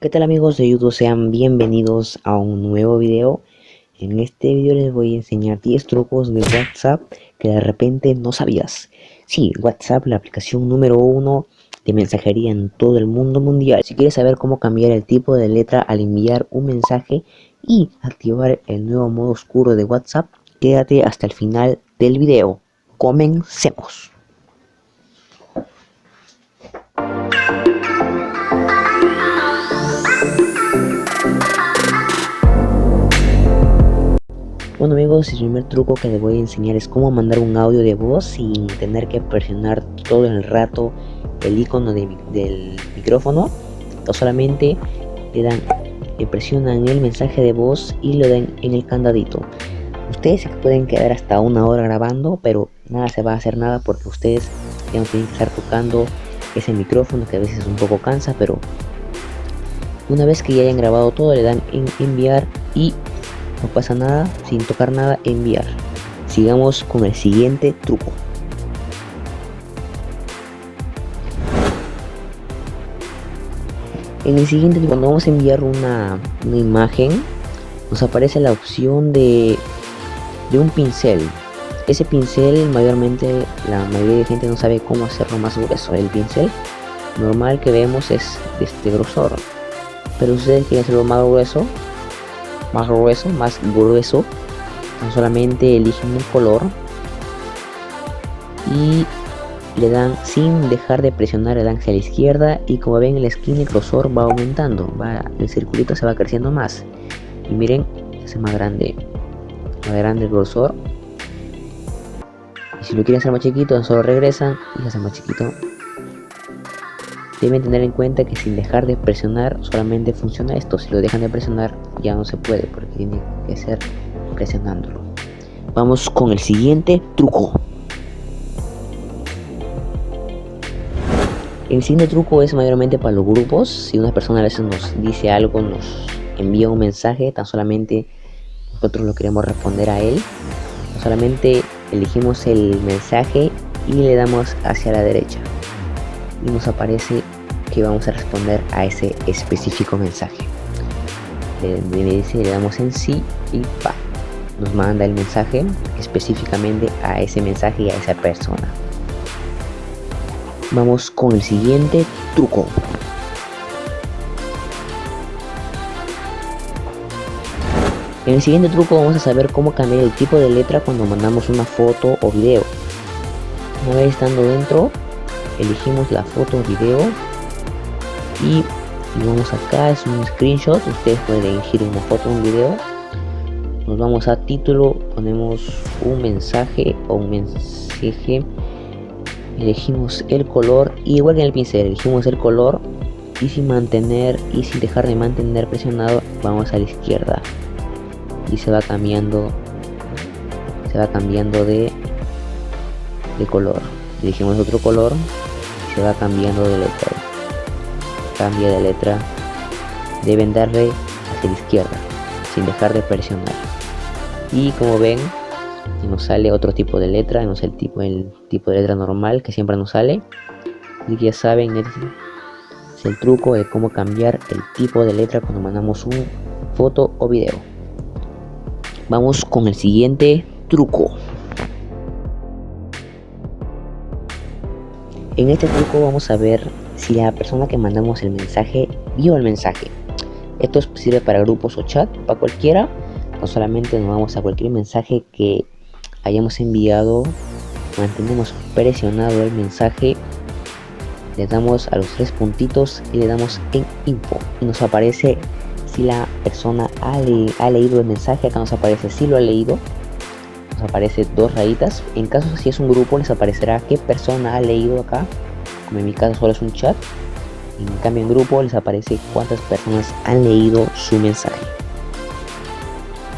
¿Qué tal amigos de YouTube? Sean bienvenidos a un nuevo video. En este video les voy a enseñar 10 trucos de WhatsApp que de repente no sabías. Sí, WhatsApp, la aplicación número 1 de mensajería en todo el mundo mundial. Si quieres saber cómo cambiar el tipo de letra al enviar un mensaje y activar el nuevo modo oscuro de WhatsApp, quédate hasta el final del video. Comencemos. Bueno amigos, el primer truco que les voy a enseñar es cómo mandar un audio de voz sin tener que presionar todo el rato el icono del micrófono, o solamente le presionan el mensaje de voz y lo dan en el candadito. Ustedes se pueden quedar hasta una hora grabando, pero nada se va a hacer nada porque ustedes ya no tienen que estar tocando ese micrófono que a veces un poco cansa, pero una vez que ya hayan grabado todo le dan en enviar y no pasa nada, sin tocar nada, enviar. Sigamos con el siguiente truco. En el siguiente, cuando vamos a enviar una imagen, nos aparece la opción de un pincel. Ese pincel mayormente la mayoría de gente no sabe cómo hacerlo más grueso. El pincel normal que vemos es de este grosor, pero si ustedes quieren hacerlo más grueso, tan solamente eligen el color y le dan, sin dejar de presionar, le dan hacia la izquierda, y como ven en la esquina el grosor va aumentando, el circulito se va creciendo más, y miren, es más grande el grosor. Y si lo quieren hacer más chiquito, solo regresan y se hace más chiquito. Deben tener en cuenta que sin dejar de presionar solamente funciona esto. Si lo dejan de presionar ya no se puede, porque tiene que ser presionándolo. Vamos con el siguiente truco. El siguiente truco es mayormente para los grupos. Si una persona a veces nos dice algo, nos envía un mensaje, tan solamente nosotros lo queremos responder a él, solamente elegimos el mensaje y le damos hacia la derecha y nos aparece que vamos a responder a ese específico mensaje. Le damos en sí y nos manda el mensaje específicamente a ese mensaje y a esa persona. Vamos con el siguiente truco. En el siguiente truco vamos a saber cómo cambiar el tipo de letra cuando mandamos una foto o video. Una vez estando dentro, elegimos la foto o video y vamos acá, es un screenshot. Ustedes pueden elegir una foto o un video. Nos vamos a título, ponemos un mensaje o un mensaje, elegimos el color, y igual que en el pincel elegimos el color, y sin dejar de mantener presionado vamos a la izquierda y se va cambiando de color. Elegimos otro color y se va cambiando de letra. Cambia de letra. Deben darle hacia la izquierda sin dejar de presionar. Y como ven, nos sale otro tipo de letra, no es el tipo de letra normal que siempre nos sale. Y ya saben, es el truco de cómo cambiar el tipo de letra cuando mandamos una foto o video. Vamos con el siguiente truco. En este truco vamos a ver si la persona que mandamos el mensaje vio el mensaje. Esto sirve para grupos o chat, para cualquiera. No solamente nos vamos a cualquier mensaje que hayamos enviado, mantenemos presionado el mensaje, le damos a los 3 puntitos y le damos en info y nos aparece si la persona ha leído el mensaje. Acá nos aparece si lo ha leído, nos aparece 2 rayitas. En caso si es un grupo les aparecerá qué persona ha leído acá, como en mi caso solo es un chat. En cambio en grupo les aparece cuántas personas han leído su mensaje.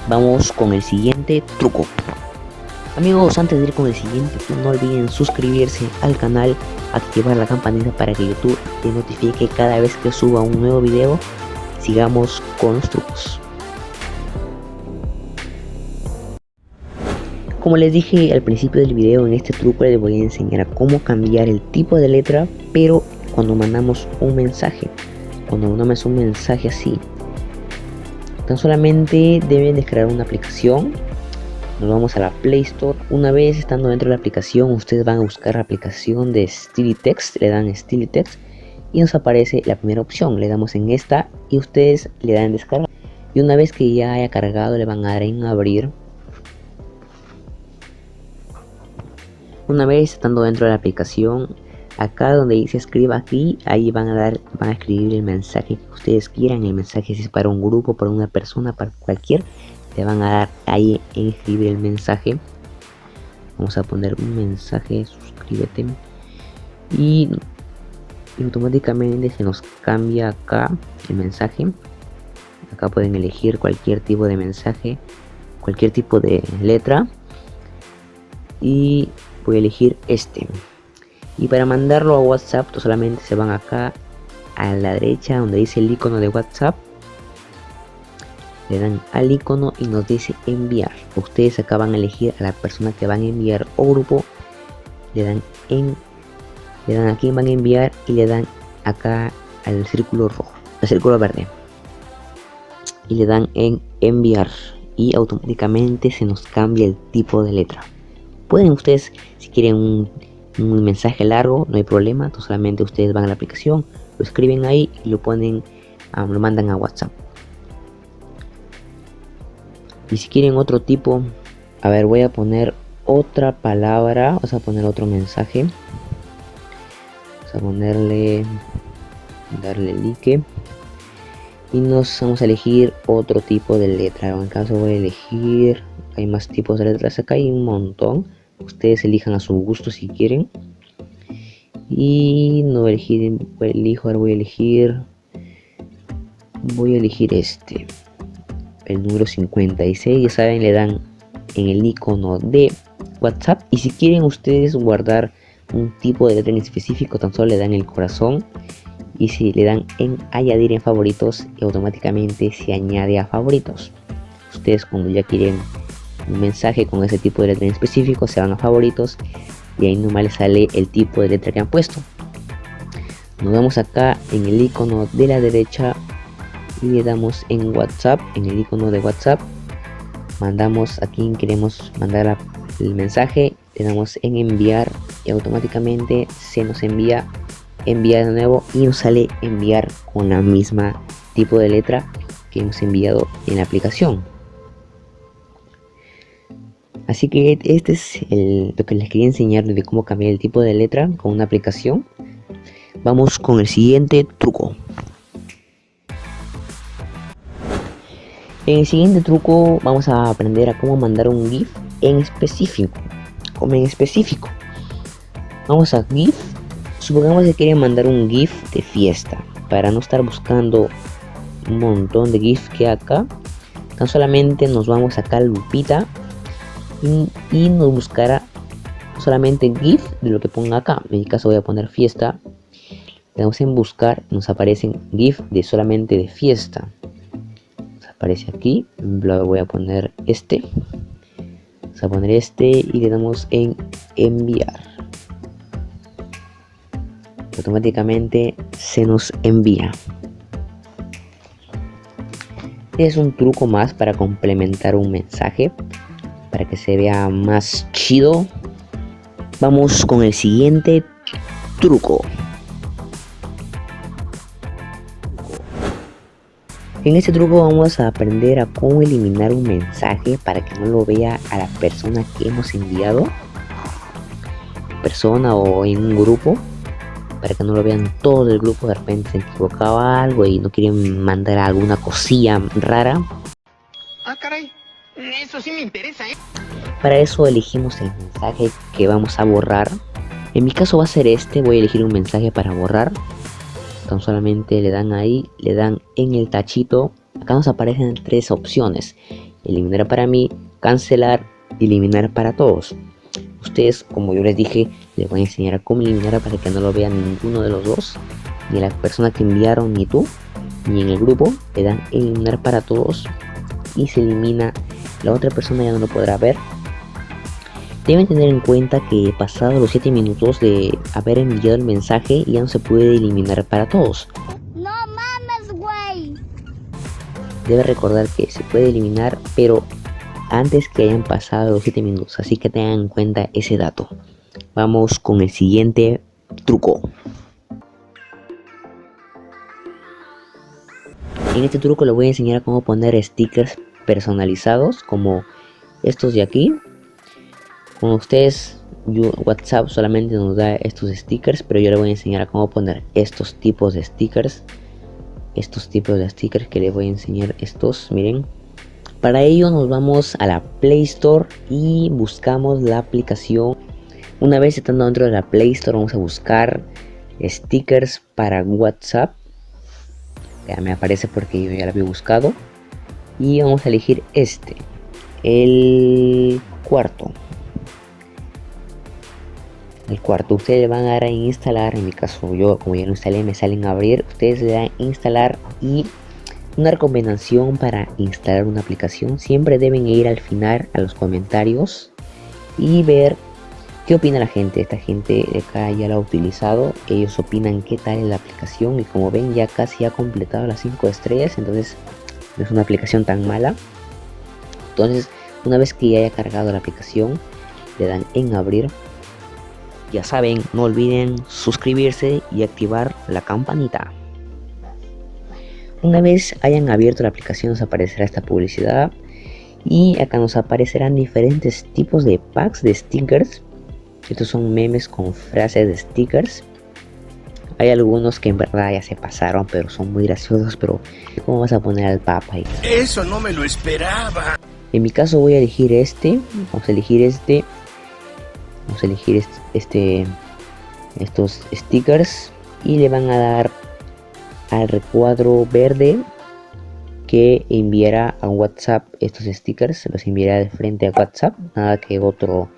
Vamos con el siguiente truco. Amigos, antes de ir con el siguiente, no olviden suscribirse al canal, activar la campanita para que YouTube te notifique cada vez que suba un nuevo video. Sigamos con los trucos. Como les dije al principio del video, en este truco les voy a enseñar a cómo cambiar el tipo de letra, pero cuando mandamos un mensaje. cuando mandamos un mensaje así, tan solamente deben descargar una aplicación. Nos vamos a la Play Store. Una vez estando dentro de la aplicación, ustedes van a buscar la aplicación de StillyText, le dan StillyText y nos aparece la primera opción. Le damos en esta y ustedes le dan en descargar. Y una vez que ya haya cargado, le van a dar en abrir. Una vez estando dentro de la aplicación, acá donde dice escriba aquí, ahí van a escribir el mensaje que ustedes quieran. El mensaje si es para un grupo, para una persona, para cualquier, le van a dar ahí en escribir el mensaje. Vamos a poner un mensaje, suscríbete, y automáticamente se nos cambia acá el mensaje. Acá pueden elegir cualquier tipo de mensaje, cualquier tipo de letra, y voy a elegir este. Y para mandarlo a WhatsApp, solamente se van acá a la derecha donde dice el icono de WhatsApp, le dan al icono y nos dice enviar. Ustedes acá van a elegir a la persona que van a enviar o grupo, le dan a quién van a enviar y le dan acá al círculo rojo, al círculo verde, y le dan en enviar y automáticamente se nos cambia el tipo de letra. Pueden ustedes, si quieren un mensaje largo, no hay problema, solamente ustedes van a la aplicación, lo escriben ahí y lo mandan a WhatsApp. Y si quieren otro tipo, a ver, voy a poner otra palabra, vamos a poner otro mensaje, vamos a darle like y nos vamos a elegir otro tipo de letra. En caso voy a elegir, hay más tipos de letras, acá hay un montón, ustedes elijan a su gusto si quieren. Y no voy a elegir, ahora voy a elegir este, el número 56, ya saben, le dan en el icono de WhatsApp. Y si quieren ustedes guardar un tipo de letra en específico, tan solo le dan el corazón y si le dan en añadir en favoritos, y automáticamente se añade a favoritos. Ustedes cuando ya quieren un mensaje con ese tipo de letra en específico, se van a favoritos y ahí nomás les sale el tipo de letra que han puesto. Nos vamos acá en el icono de la derecha y le damos en WhatsApp, en el icono de WhatsApp, mandamos a quien queremos mandar el mensaje, le damos en enviar y automáticamente se nos envía de nuevo y nos sale enviar con la misma tipo de letra que hemos enviado en la aplicación. Así que este es lo que les quería enseñar de cómo cambiar el tipo de letra con una aplicación. Vamos con el siguiente truco. En el siguiente truco vamos a aprender a cómo mandar un GIF en específico. Vamos a GIF. Supongamos que quieren mandar un GIF de fiesta. Para no estar buscando un montón de GIF que acá, tan solamente nos vamos acá a lupita y nos buscará solamente GIF de lo que ponga acá. En mi caso voy a poner fiesta. Le damos en buscar, nos aparecen GIF de solamente de fiesta. Nos aparece aquí, voy a poner este. Vamos a poner este y le damos en enviar. Automáticamente se nos envía. Es un truco más para complementar un mensaje, para que se vea más chido. Vamos con el siguiente truco. En este truco vamos a aprender a cómo eliminar un mensaje para que no lo vea a la persona que hemos enviado, persona o en un grupo, para que no lo vean todo el grupo. De repente se equivocaba algo y no quieren mandar alguna cosilla rara. Ah, caray, eso sí me interesa, ¿eh? Para eso elegimos el mensaje que vamos a borrar. En mi caso va a ser este, voy a elegir un mensaje para borrar. Tan solamente le dan ahí, le dan en el tachito. Acá nos aparecen 3 opciones: eliminar para mí, cancelar, eliminar para todos. Ustedes, como yo les dije, les voy a enseñar a cómo eliminar para que no lo vean ninguno de los dos, ni la persona que enviaron, ni tú, ni en el grupo. Le dan eliminar para todos y se elimina, la otra persona ya no lo podrá ver. Deben tener en cuenta que pasados los 7 minutos de haber enviado el mensaje ya no se puede eliminar para todos. ¡No mames! debe recordar que se puede eliminar, pero antes que hayan pasado los 7 minutos, así que tengan en cuenta ese dato. Vamos con el siguiente truco. En este truco les voy a enseñar cómo poner stickers personalizados como estos de aquí. Con ustedes WhatsApp solamente nos da estos stickers, pero yo les voy a enseñar a cómo poner estos tipos de stickers. Estos tipos de stickers que les voy a enseñar estos, miren. Para ello nos vamos a la Play Store y buscamos la aplicación. Una vez estando dentro de la Play Store vamos a buscar stickers para WhatsApp. Ya me aparece porque yo ya lo había buscado. Y vamos a elegir este, el cuarto. Ustedes le van a dar a instalar. En mi caso, yo como ya lo instalé, me salen a abrir. Ustedes le dan a instalar. Y una recomendación para instalar una aplicación: siempre deben ir al final a los comentarios y ver qué opina la gente. Esta gente de acá ya la ha utilizado, ellos opinan qué tal es la aplicación, y como ven ya casi ha completado las 5 estrellas, entonces no es una aplicación tan mala. Entonces una vez que ya haya cargado la aplicación, le dan en abrir. Ya saben, no olviden suscribirse y activar la campanita. Una vez hayan abierto la aplicación nos aparecerá esta publicidad y acá nos aparecerán diferentes tipos de packs de stickers. Estos son memes con frases de stickers. Hay algunos que en verdad ya se pasaron, pero son muy graciosos. Pero ¿cómo vas a poner al papa ahí? Eso no me lo esperaba. En mi caso voy a elegir este. Vamos a elegir estos stickers y le van a dar al recuadro verde que enviará a WhatsApp. Estos stickers los enviará de frente a WhatsApp, nada que otro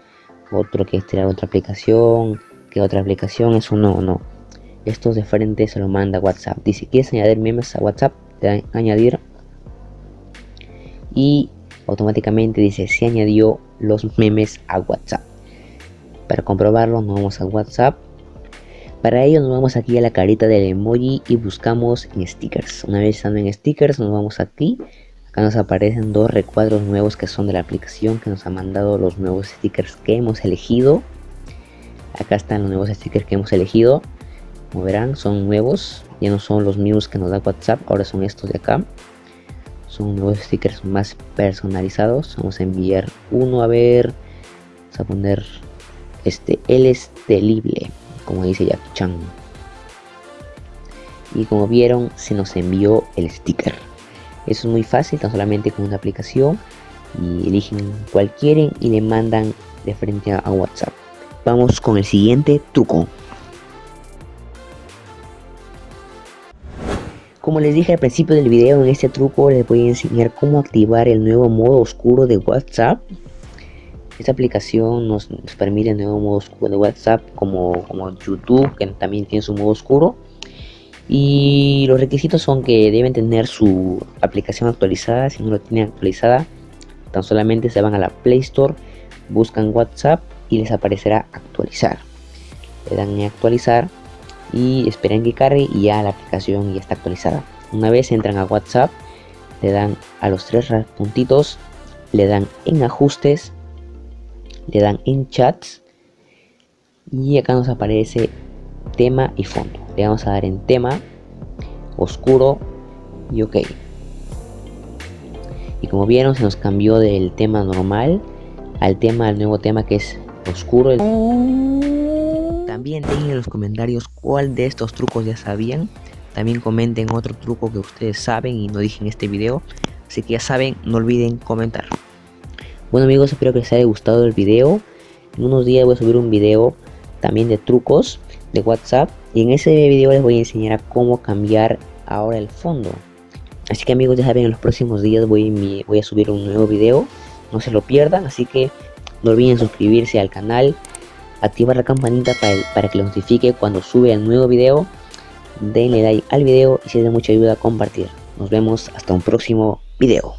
que esté en otra aplicación, eso no. Estos de frente se lo manda a WhatsApp. Dice: ¿quieres añadir memes a WhatsApp? Le dan añadir y automáticamente dice: se añadió los memes a WhatsApp. Para comprobarlo nos vamos a WhatsApp. Para ello nos vamos aquí a la carita del emoji y buscamos en stickers. Una vez estando en stickers nos vamos aquí. Acá nos aparecen dos recuadros nuevos que son de la aplicación, que nos ha mandado los nuevos stickers que hemos elegido. Acá están los nuevos stickers que hemos elegido. Como verán, son nuevos, ya no son los mismos que nos da WhatsApp, ahora son estos de acá. Son nuevos stickers más personalizados. Vamos a enviar uno, a ver. Vamos a poner él es telible, como dice Jackie Chan. Y como vieron, se nos envió el sticker. Eso es muy fácil, tan solamente con una aplicación y eligen cual quieren y le mandan de frente a WhatsApp. Vamos con el siguiente truco. Como les dije al principio del video, en este truco les voy a enseñar cómo activar el nuevo modo oscuro de WhatsApp. Esta aplicación nos permite el nuevo modo oscuro de WhatsApp, como YouTube, que también tiene su modo oscuro. Y los requisitos son que deben tener su aplicación actualizada. Si no lo tienen actualizada, tan solamente se van a la Play Store, buscan WhatsApp y les aparecerá actualizar. Le dan en actualizar y esperan que cargue y ya la aplicación ya está actualizada. Una vez entran a WhatsApp, le dan a los tres puntitos, le dan en ajustes, le dan en chats y acá nos aparece tema y fondo. Le vamos a dar en tema, oscuro y ok. Y como vieron, se nos cambió del tema normal al nuevo tema que es oscuro. También dejen en los comentarios cuál de estos trucos ya sabían. También comenten otro truco que ustedes saben y no dije en este video. Así que ya saben, no olviden comentar. Bueno amigos, espero que les haya gustado el video. En unos días voy a subir un video también de trucos de WhatsApp. Y en ese video les voy a enseñar a cómo cambiar ahora el fondo. Así que amigos, ya saben, en los próximos días voy a subir un nuevo video. No se lo pierdan, así que no olviden suscribirse al canal. Activar la campanita para que les notifique cuando sube el nuevo video. Denle like al video y si es de mucha ayuda compartir. Nos vemos hasta un próximo video.